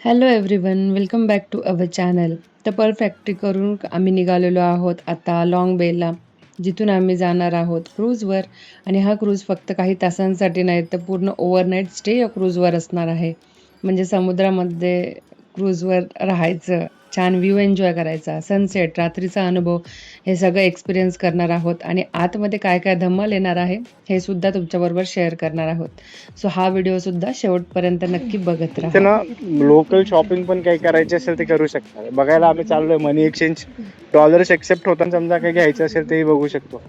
Hello everyone, welcome back to our channel. तर pearl factory करून आम्ही निघालेलो आहोत आता लाँग बेला, जिथून आम्ही जाणार आहोत क्रूजवर. आणि हा क्रूज फक्त काही तासांसाठी नाही, तर पूर्ण ओव्हरनाईट स्टे या क्रूजवर असणार आहे. म्हणजे समुद्रामध्ये क्रूजवर राहायचं, छान व्ह्यू एन्जॉय करायचा, सनसेट, रात्रीचा अनुभव, हे सगळं एक्सपिरियन्स करणार आहोत. आणि आतमध्ये काय काय धमाल येणार आहे, हे सुद्धा तुमच्याबरोबर शेअर करणार आहोत. सो हा व्हिडिओसुद्धा शेवटपर्यंत नक्की बघत तिथे राहा. ना लोकल शॉपिंग पण काही करायची असेल ते करू शकता. बघायला आम्ही चाललोय. मनी एक्सचेंज डॉलर्स एक्सेप्ट होताना समजा काही घ्यायचं असेल तेही बघू शकतो,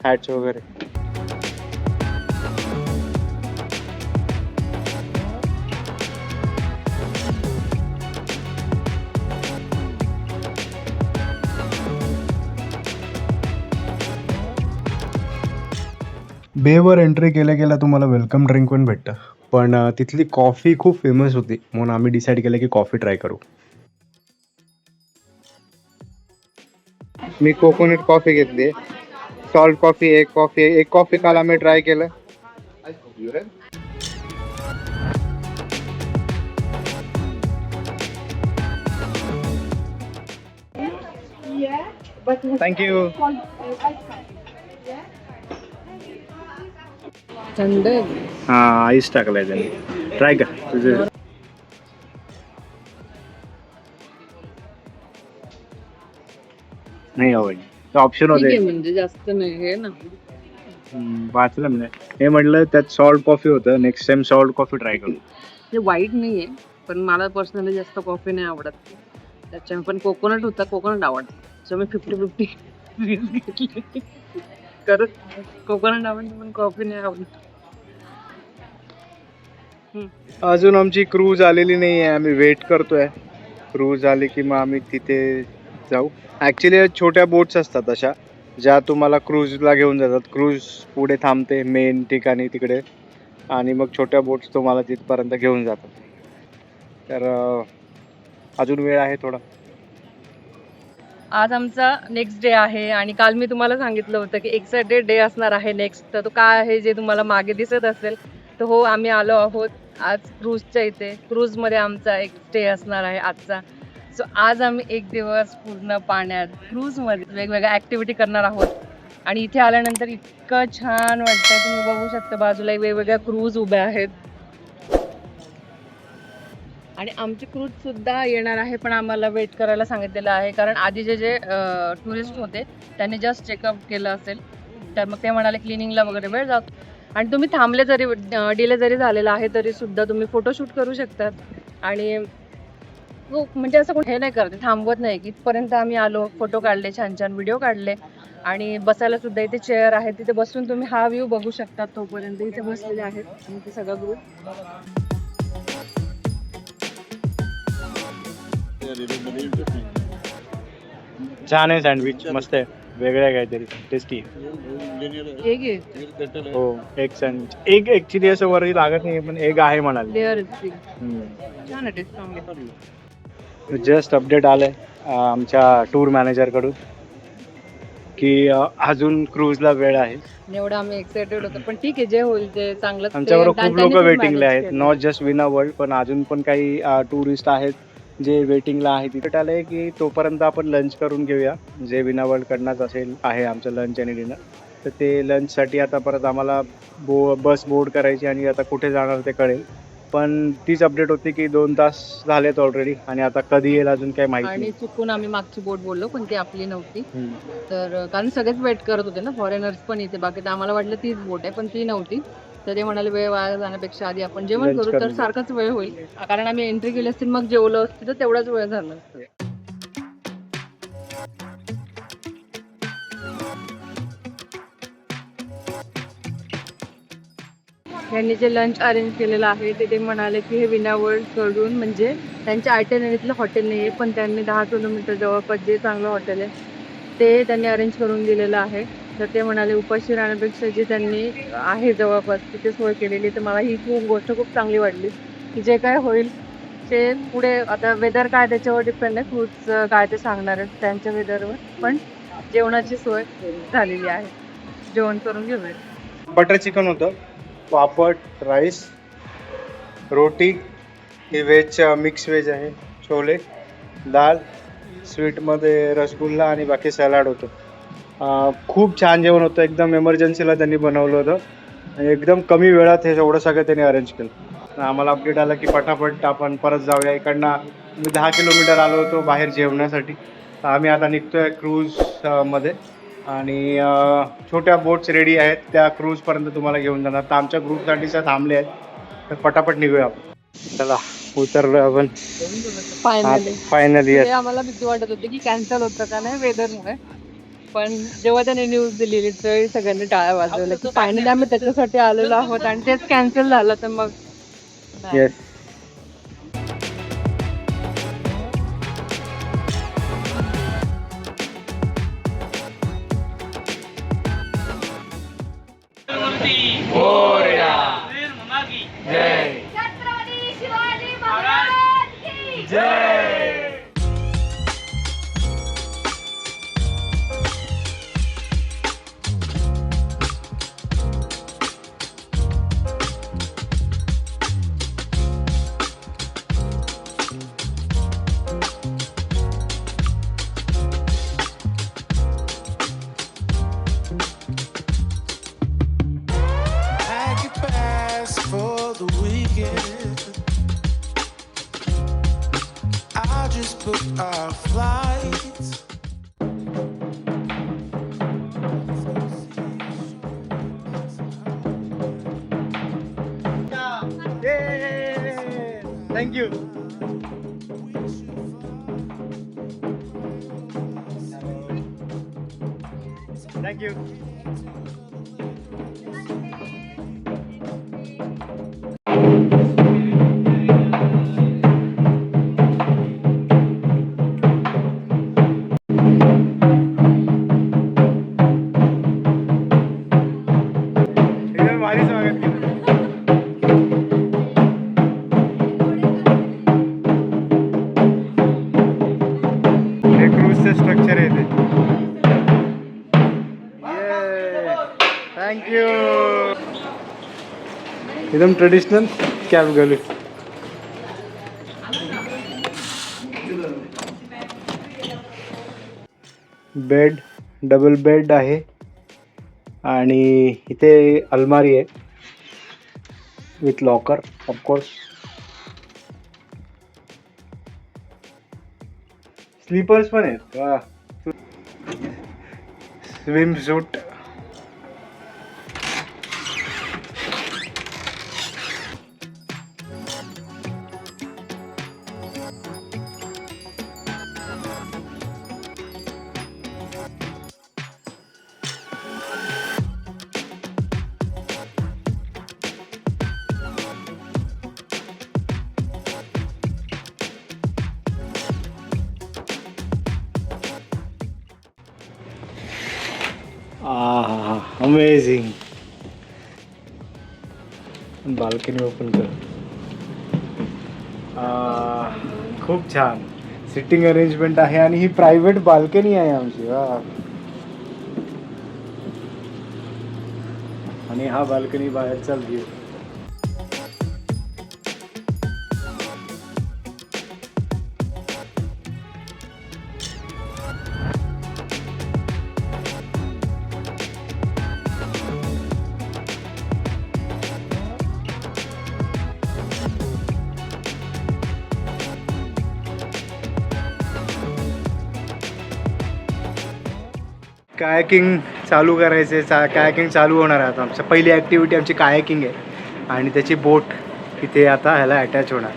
हॅट्स वगैरे. बेवर एंट्री केल्या केल्या तुम्हाला वेलकम ड्रिंक पण भेटतं, पण तिथली कॉफी खूप फेमस होती म्हणून आम्ही डिसाईड केलं की कॉफी ट्राय करू. मी कोकोनट कॉफी घेतली, सॉल्ट कॉफी, एक कॉफी काल आम्ही ट्राय केलं. थँक्यू. थंड हा, आईस टाकलाय त्याने. ट्राय कर तुझे. नाही आवडली, ऑप्शन होते. म्हणजे जास्त नाही हे ना. वाचलं मी. हे म्हटलं त्यात सॉल्ट कॉफी होतं, next time salt coffee try करू. ते वाईट नाहीये, पण मला पर्सनली जास्त कॉफी नाही आवडत. त्याच्यामुळे पण कोकोनट होता, कोकोनट आवडतं. सो मी 50-50 घेतली. खरंच कोकोनट आवडतं, पण कॉफी नाही आवडत. अजून आमची क्रूज आलेली नाही आहे, आम्ही वेट करतोय. क्रूज आली की मग आम्ही तिथे जाऊ. ॲक्च्युली छोट्या बोट्स असतात अशा, ज्या तुम्हाला क्रूजला घेऊन जातात. क्रूज पुढे थांबते मेन ठिकाणी तिकडे, आणि मग छोट्या बोट्स तुम्हाला तिथपर्यंत घेऊन जातात. तर अजून वेळ आहे थोडा. आज आमचा नेक्स्ट डे आहे आणि काल मी तुम्हाला सांगितलं होतं की एक्सायटेड डे असणार आहे नेक्स्ट. तर तो काय आहे जे तुम्हाला मागे दिसत असेल, तर हो, आम्ही आलो आहोत आज क्रूजच्या इथे. क्रूजमध्ये आमचा एक स्टे असणार आहे आजचा. सो आज आम्ही एक दिवस पूर्ण पाण्यात क्रूजमध्ये वेगवेगळ्या ॲक्टिव्हिटी करणार आहोत. आणि इथे आल्यानंतर इतकं छान वाटतंय, तुम्ही बघू शकता बाजूला वेगवेगळ्या क्रूज उभ्या आहेत. आणि आमची क्रूज सुद्धा येणार आहे, पण आम्हाला वेट करायला सांगितलेलं आहे, कारण आधी जे टुरिस्ट होते त्यांनी जस्ट चेकअप केलं असेल, तर मग ते म्हणाले क्लिनिंगला वगैरे वेळ जातो. आणि तुम्ही थांबले जरी, डिले जरी झालेला आहे तरी सुद्धा तुम्ही फोटोशूट करू शकतात. आणि हो, म्हणजे असं कोण हे नाही करते, थांबवत नाही. की इथपर्यंत आम्ही आलो, फोटो काढले, छान छान व्हिडिओ काढले. आणि बसायला सुद्धा इथे चेअर आहे, तिथे बसून तुम्ही हा व्ह्यू बघू शकता. तोपर्यंत इथे बसलेले आहेत आणि ते सगळं ग्रुप. छान आहे सँडविच, मस्त आहे, वेगळं आहे काहीतरी, टेस्टी. हो, एक सँडविच, एक ऍक्च्युली असं वरही लागत नाही, पण एक आहे म्हणाले. लेअर छान आहे, टेस्ट चांगली. जस्ट अपडेट आलंय आमच्या टूर मॅनेजरकडून की अजून क्रूजला वेळ आहे. एवढं आम्ही एक्साइटेड होतो, पण ठीक आहे, जे होईल ते चांगलंच. आमच्याबरोबर खूप लोक वेटिंगला आहेत, नॉट जस्ट विना वर्ल्ड, पण अजून पण काही टुरिस्ट आहेत जे वेटिंगला आहेत. तिथे आलंय की तोपर्यंत आपण लंच करून घेऊया, जे विना वर्ल्ड कडनंच असेल आहे आमचं लंच आणि डिनर. तर ते लंचसाठी आता परत आम्हाला बस बोर्ड करायची आणि आता कुठे जाणार ते कळेल. पण तीच अपडेट होती की 2 तास झालेत ऑलरेडी आणि आता कधी येईल अजून काही माहिती आणि नाही. चुकून आम्ही मागची बोट बोललो, पण ती आपली नव्हती. तर कारण सगळेच वेट करत होते ना, फॉरेनर्स पण इथे. बाकी तर आम्हाला वाटलं तीच बोट आहे, पण ती नव्हती. तर ते म्हणाले वेळ वाया जाण्यापेक्षा आधी आपण जेवण Lunch करू, करून तर घेऊ. सारखाच वेळ होईल. कारण आम्ही एंट्री केली असतील, मग जेवलो असतील, तर तेवढाच वेळ झाला असतं. यांनी जे लंच अरेंज केलेलं आहे ते म्हणाले की हे विना वर्ल्ड कडून, म्हणजे त्यांच्या आयटनरीतलं हॉटेल नाही आहे, पण त्यांनी 10 किलोमीटर जवळपास जे चांगलं हॉटेल आहे ते त्यांनी अरेंज करून दिलेलं आहे. तर ते म्हणाले उपाशी राहण्यापेक्षा जे त्यांनी आहे जवळपास तिथे सोय केलेली. तर मला ही गोष्ट खूप चांगली वाटली की जे काय होईल ते पुढे, आता वेदर काय त्याच्यावर डिपेंड आहे, फ्रूट्स काय ते सांगणार आहेत त्यांच्या वेदरवर. पण जेवणाची सोय झालेली आहे, जेवण करून घेऊया. बटर चिकन होतं, पापड, राईस, रोटी, ही व्हेज मिक्स व्हेज आहे. छोले, दाल, स्वीटमध्ये रसगुल्ला आणि बाकी सॅलाड होतं. खूप छान जेवण होतं. एकदम एमर्जन्सीला त्यांनी बनवलं होतं आणि एकदम कमी वेळात हे एवढं सगळं त्यांनी अरेंज केलं. आम्हाला अपडेट आला की पटापट आपण परत जाऊया. इकडनं मी 10 किलोमीटर आलो होतो बाहेर जेवण्यासाठी. आम्ही आता निघतोय क्रूज मध्ये आणि छोट्या बोट्स रेडी आहेत, त्या क्रूजपर्यंत तुम्हाला घेऊन जाणार. तर आमच्या ग्रुपसाठीच्या थांबले आहेत, तर पटापट निघूया आपण. चला उतरलो आपण फायनली. आम्हाला भीती वाटत होती की कॅन्सल होतं का नाही वेदरमुळे, पण जेव्हा त्याने न्यूज दिलेली तर सगळ्यांनी टाळ्या वाजवल्या की फायनली आम्ही त्याच्यासाठी आलेलो आहोत आणि तेच कॅन्सल झालं तर मग येस. छत्रपती शिवाजी महाराज की जय. Pack your bags for the weekend. I just booked our flights. Thank you. Thank you. एकदम भारी स्वागत केलं. हे क्रूजचं स्ट्रक्चर आहे ते. थँक्यू. एकदम ट्रेडिशनल कॅब घालू. बेड, डबल बेड आहे आणि इथे अलमारी आहे विथ लॉकर ऑफकोर्स. स्लीपर्स पण आहेत. वा. स्विम सूट. अमेझिंग. बाल्कनी ओपन कर. खूप छान सिटिंग अरेंजमेंट आहे आणि ही प्रायव्हेट बाल्कनी आहे आमची. वा. आणि हा बाल्कनी बाहेरचा व्ह्यू. कायाकिंग चालू करायचे. कायाकिंग चालू होणार आहे आता. आमची पहिली ॲक्टिव्हिटी आमची कायाकिंग आहे आणि त्याची बोट इथे आता ह्याला अटॅच होणार.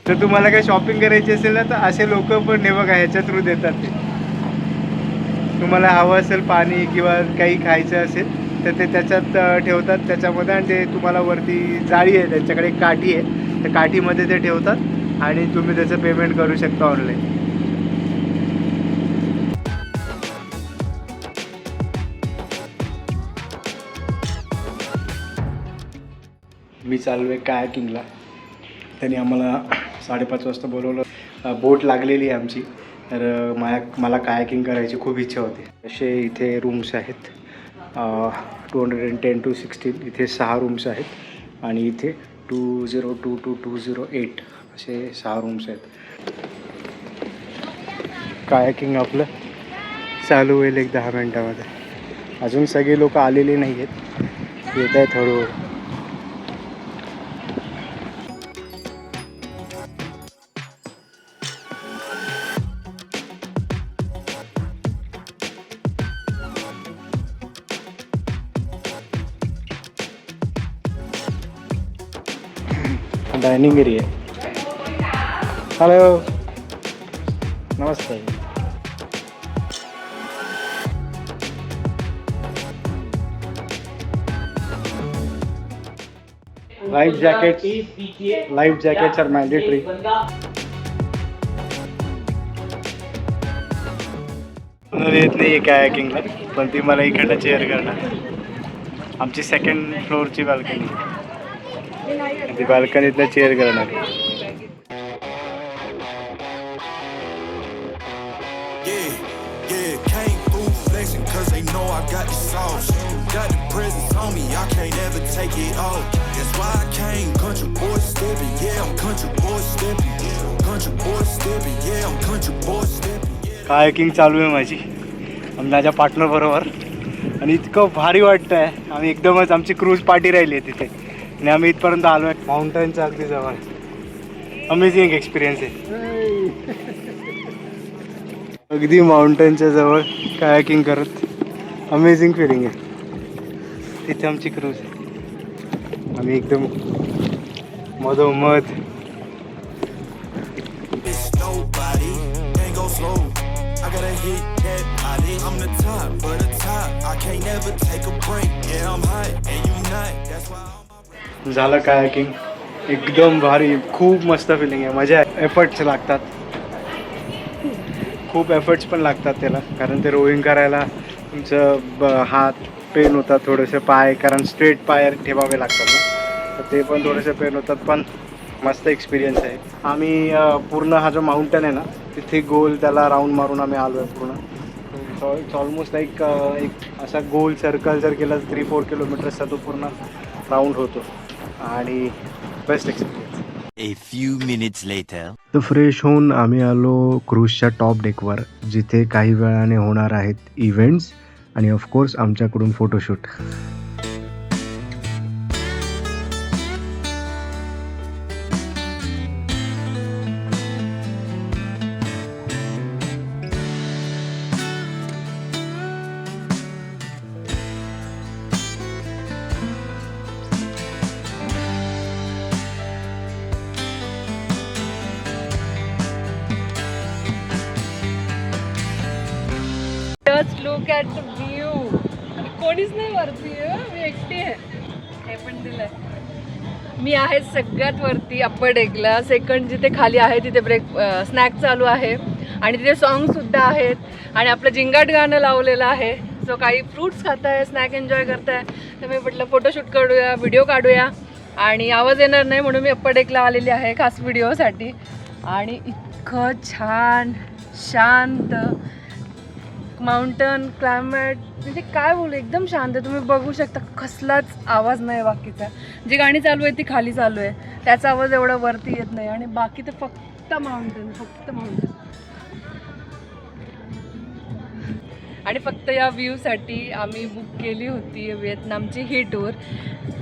तर तुम्हाला काही शॉपिंग करायची असेल ना, तर असे लोक पण हे बघा ह्याच्या थ्रू देतात. ते तुम्हाला हवं असेल पाणी किंवा काही खायचं असेल तर ते त्याच्यात ठेवतात त्याच्यामध्ये आणि ते तुम्हाला वरती जाळी आहे त्यांच्याकडे एक काठी आहे, त्या काठीमध्ये ते ठेवतात आणि तुम्ही त्याचं पेमेंट करू शकता ऑनलाईन. मी चालू आहे कायाकिंगला. त्यांनी आम्हाला 5:30 वाजता बोलवलं. बोट लागलेली आहे आमची, तर मला कायाकिंग करायची खूप इच्छा होती. असे इथे रूम्स आहेत 210 to 16. इथे 6 रूम्स आहेत आणि इथे 202 to 208 असे 6 रूम्स आहेत. कायाकिंग आपलं चालू होईल एक 10 मिनटामध्ये. अजून सगळे लोक आलेले नाही आहेत, येत आहेत हळूहळू. Dining area. हॅलो, नमस्ते. Life jackets are mandatory. येत नाही आहे कायाकिंगला, पण ती मला इकडनं चेअर करणार. आमची 2nd फ्लोअरची बाल्कनी, ती बाल्कनीतनं चेअर करणार. Came through flexing cause they know I got the sauce. Got the presence on me, I can't ever take it off. That's why I came, country boy stepping, yeah, I'm country boy stepping. Country boy stepping, yeah, I'm country boy stepping. Kayaking चालू आहे माझी माझ्या partner बरोबर, आणि इतकं भारी वाटतं आहे. आम्ही एकदमच आमची क्रूज पार्टी राहिली आहे तिथे, आणि आम्ही इथपर्यंत आलो आहे. माउंटनच्या अगदी जवळ. अमेझिंग एक्सपिरियन्स आहे. अगदी माउंटनच्या जवळ कायाकिंग करत अमेझिंग फिलिंग आहे. तिथे आमची क्रूज आहे, आम्ही एकदम मधोमध. It's nobody, can't go slow. I gotta hit that body. I'm the top of the top. I can't never take a break. Yeah, I'm hot and you not. That's why I'm. झालं kayaking, एकदम भारी, खूप मस्त feeling आहे. मजा आहे. Efforts लागतात, खूप एफर्ट्स पण लागतात त्याला, कारण ते रोईंग करायला तुमचं हात पेन होतात, थोडेसे पाय, कारण स्ट्रेट पाय ठेवावे लागतात ना, तर ते पण थोडेसे पेन होतात. पण मस्त एक्सपिरियन्स आहे. आम्ही पूर्ण हा जो माउंटन आहे ना, तिथे गोल त्याला राऊंड मारून आम्ही आलो आहे पूर्ण. इट्स ऑलमोस्ट लाईक एक असा गोल सर्कल जर केला 3-4 किलोमीटरचा तो पूर्ण राऊंड होतो, आणि best experience. A few minutes later. तर फ्रेश होऊन आम्ही आलो क्रूजच्या टॉप डेकवर, जिथे काही वेळाने होणार आहेत इव्हेंट्स आणि ऑफकोर्स आमच्याकडून photoshoot. Just look at the view. कोणीच नाही वरती, मी एकटी आहे. हे पण दिलंय. मी आहे सगळ्यात वरती अप्पर डेकला. सेकंड जिथे खाली आहे तिथे स्नॅक चालू आहे, आणि तिथे सॉन्गसुद्धा आहेत, आणि आपलं जिंगाट गाणं लावलेलं आहे. सो काही फ्रूट्स खात आहे, स्नॅक एन्जॉय करताय. तर मी म्हटलं फोटोशूट करूया, व्हिडिओ काढूया, आणि आवाज येणार नाही म्हणून मी अप्पर डेकला आलेली आहे खास व्हिडिओसाठी. आणि इतकं छान शांत माउंटन क्लायमेट, म्हणजे काय बोलू, एकदम शांत आहे. तुम्ही बघू शकता कसलाच आवाज नाही बाकीचा. जी गाणी चालू आहे ती खाली चालू आहे, त्याचा आवाज एवढा वरती येत नाही, आणि बाकी तर फक्त माउंटन. आणि फक्त या व्ह्यूसाठी आम्ही बुक केली होती व्हिएतनामची ही टूर,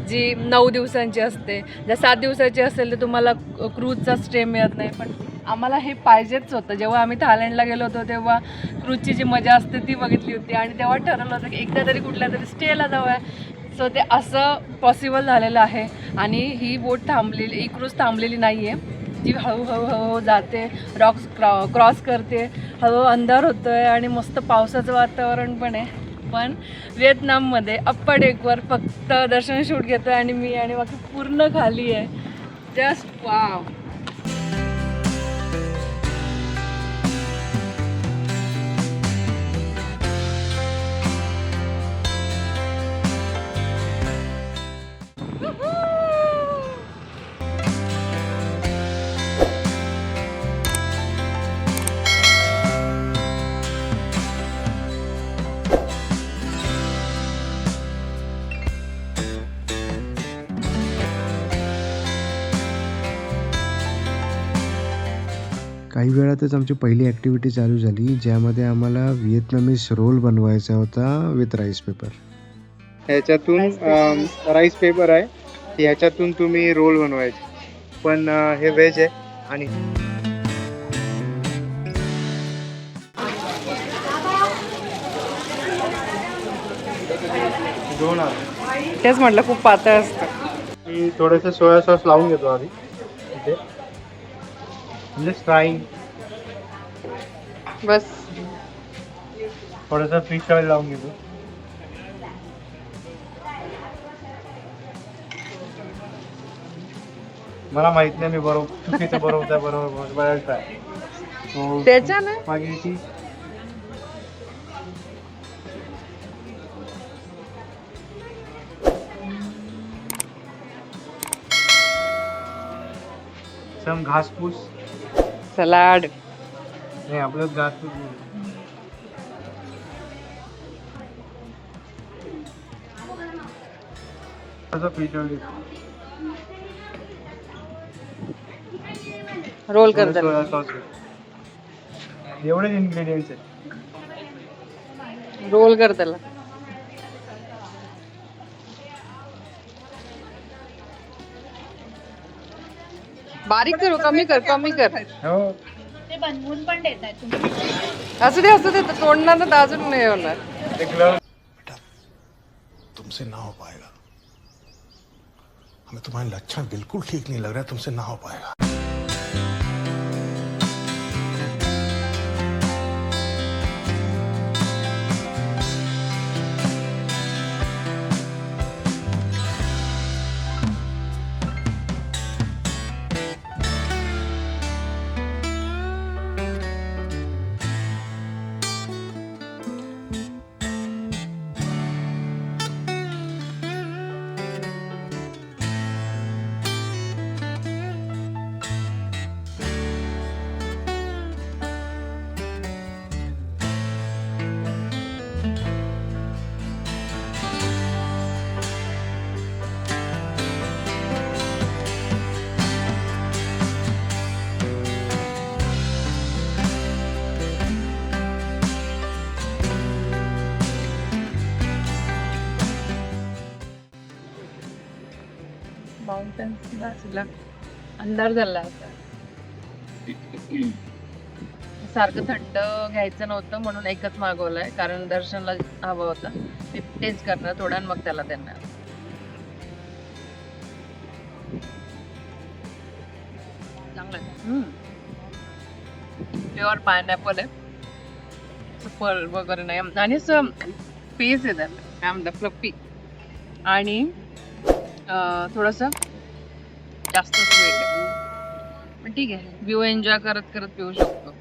जी 9 दिवसांची असते. जर 7 दिवसाची असेल तर तुम्हाला क्रूजचा स्टे मिळत नाही, पण आम्हाला हे पाहिजेच होतं. जेव्हा आम्ही थायलंडला गेलो होतो तेव्हा क्रूजची जी मजा असते ती बघितली होती, आणि तेव्हा ठरवलं होतं की एकदा तरी कुठल्या तरी स्टेला जाऊया. सो ते असं पॉसिबल झालेलं आहे. आणि ही बोट थांबलेली, ही क्रूज थांबलेली नाही आहे, जी हळूहळू जाते, रॉक्स क्रॉस करते. हळूहळू अंधार होतो आहे, आणि मस्त पावसाचं वातावरण पण आहे. पण व्हिएतनाममध्ये अप्पर डेकवर फक्त दर्शन शूट घेतो आहे, आणि मी आणि बाकी पूर्ण खाली आहे. Just wow. काही वेळातच आमची पहिली ॲक्टिव्हिटी चालू झाली, ज्यामध्ये आम्हाला व्हिएतनामीज रोल बनवायचा होता विथ राईस पेपर. ह्याच्यातून राईस पेपर आहे, ह्याच्यातून तुम्ही रोल बनवायचे, पण हे व्हेज आहे. आणि दोन तेच म्हटलं खूप पातळ असतं. मी थोडंसं सोया सॉस लावून घेतो आधी इथे, म्हणजे फ्राईंग. बस थोडंसं फिश ऑइल लावून घेतो. मला माहित नाही मी बरोबर चुकीचं बरोबर ट्राय. त्याच्याने स्पॅगेटी सम घासपूस. सलाड. नाही आपलं घासपूस नाही. असं फिश ऑइल रोल करतात. Soya sauce. एवढेच इन्ग्रेडियंट्स आहेत. रोल कर त्याला. बारीक करू, कमी कर. हो ते बनवून पण देतात तुम्ही. असू दे तोडणार तर अजून नाही होणार. एक ग्लव. तुमसे ना हो पाएगा, हमें तुम्हारे लक्षण बिल्कुल ठीक नहीं लग रहा है, तुमसे ना हो पाएगा. माउंटन्स बाजूला अंधार झाला होता. सारखं थंड घ्यायचं नव्हतं म्हणून एकच मागवलंय, कारण दर्शनला हवं होतं. ते टेस्ट करणार थोडं आणि मग त्याला देणार. चांगलं प्युअर पायनॅपल आहे, फळ वगैरे नाही, आणि असं पीस आहे त्याला, काय म्हणतात फ्लफी, आणि थोडंसं जास्त स्वीट आहे, पण ठीक आहे. व्ह्यू एन्जॉय करत करत पिऊ शकतो.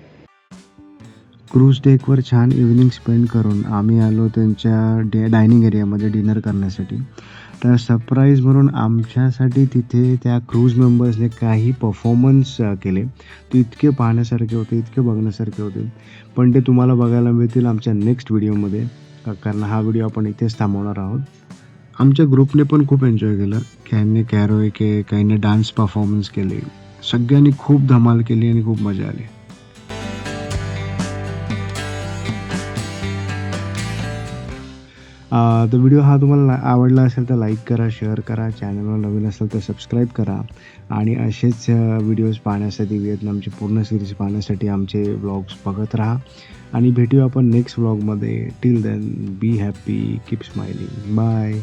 क्रूज डेकवर छान इव्हिनिंग स्पेंड करून आम्ही आलो त्यांच्या डायनिंग एरियामध्ये डिनर करण्यासाठी. तर सरप्राईज म्हणून आमच्यासाठी तिथे त्या क्रूज मेंबर्सने काही परफॉर्मन्स केले. ते इतके पाहण्यासारखे होते, इतके बघण्यासारखे होते, पण ते तुम्हाला बघायला मिळतील आमच्या नेक्स्ट व्हिडिओमध्ये, कारण हा व्हिडिओ आपण इथेच थांबवणार आहोत. आमच्या ग्रुपने पण खूप एन्जॉय केलं. काहींनी कॅरोके, काहींनी डान्स परफॉर्मन्स केले. सगळ्यांनी खूप धमाल केली आणि खूप मजा आली. तर व्हिडिओ हा तुम्हाला आवडला असेल तर लाईक करा, शेअर करा, चॅनलवर नवीन असेल तर सबस्क्राईब करा, आणि असेच व्हिडिओज पाहण्यासाठी, व्हिएतनामची पूर्ण सिरीज पाहण्यासाठी आमचे व्लॉग्स बघत राहा. आणि भेटूया आपण नेक्स्ट व्लॉगमध्ये. Till then be happy, keep smiling, bye.